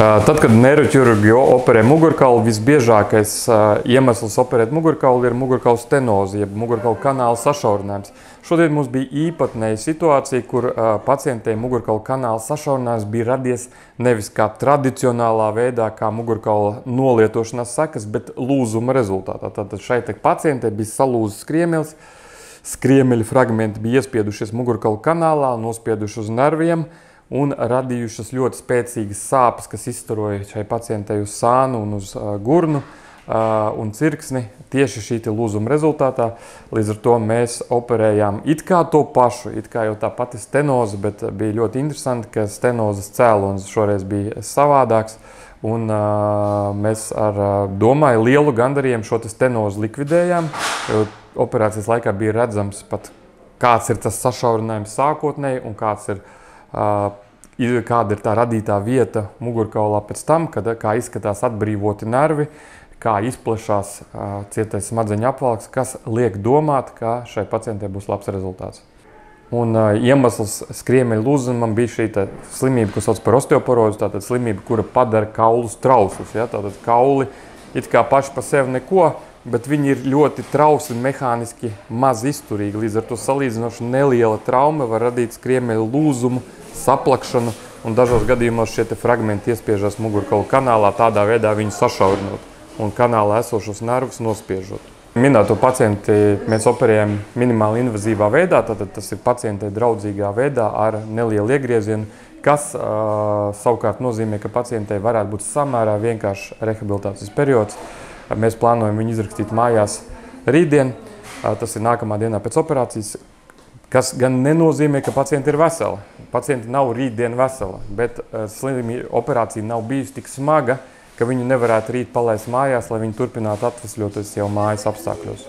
Tad, kad neiroķirurgi operē mugurkaulu, visbiežākais iemesls operēt mugurkaulu ir mugurkaula stenoze, jeb mugurkaula kanāla sašaurinājums. Šodien mums bija īpatnēja situācija, kur pacientei mugurkaula kanāla sašaurinājums bija radies nevis kā tradicionālā veidā, kā mugurkaula nolietošanās sekas, bet lūzuma rezultātā. Tātad šai pacientei bija salūzis skriemelis, skriemeļa fragmenti bija iespiedušies mugurkaula kanālā, nospieduši uz nerviem, un radījušas ļoti spēcīgas sāpes, kas izstaroja šai pacientei uz sānu un uz gurnu un cirksni tieši šī lūzuma rezultātā. Līdz ar to mēs operējām it kā to pašu, it kā jau tā pati stenoze, bet bija ļoti interesanti, ka stenozes cēlonis šoreiz bija savādāks. Un mēs ar, domāju, lielu gandarījumu šo stenozi likvidējām, jo operācijas laikā bija redzams pat, kāds ir tas sašaurinājums sākotnēji un kāda ir tā radītā vieta mugurkaulā pēc tam, kā izskatās atbrīvoti nervi, kā izplešās cietais smadzeņu apvalks, kas liek domāt, ka šai pacientei būs labs rezultāts. Un iemesls skriemeļa lūzumam bija šī slimība, ko sauc par osteoporozi, tātad slimība, kura padara kaulus trauslus. Ja? Tātad kauli it kā paši pa sevi neko, bet viņi ir ļoti trausli, mehāniski maz izturīgi. Līdz ar to salīdzinoši neliela trauma var radīt skriemeļa lūzumu, saplakšanu, un dažos gadījumos šie fragmenti iespiežas mugurkaula kanālā, tādā veidā viņu sašaurinot un kanālā esošos nervus nospiežot. Minēto pacienti mēs operējam minimāli invazīvā veidā, tātad tas ir pacientei draudzīgā veidā ar nelielu iegriezienu, kas savukārt nozīmē, ka pacientei varētu būt samērā vienkāršs rehabilitācijas periods. Mēs plānojam viņu izrakstīt mājās rītdien, tas ir nākamā dienā pēc operācijas, kas gan nenozīmē, ka pacienti ir veseli. Pacienti nav rītdien vesela, bet operācija nav bijusi tik smaga, ka viņu nevarētu rīt palaist mājās, lai viņi turpinātu atvesļoties jau mājas apstākļos.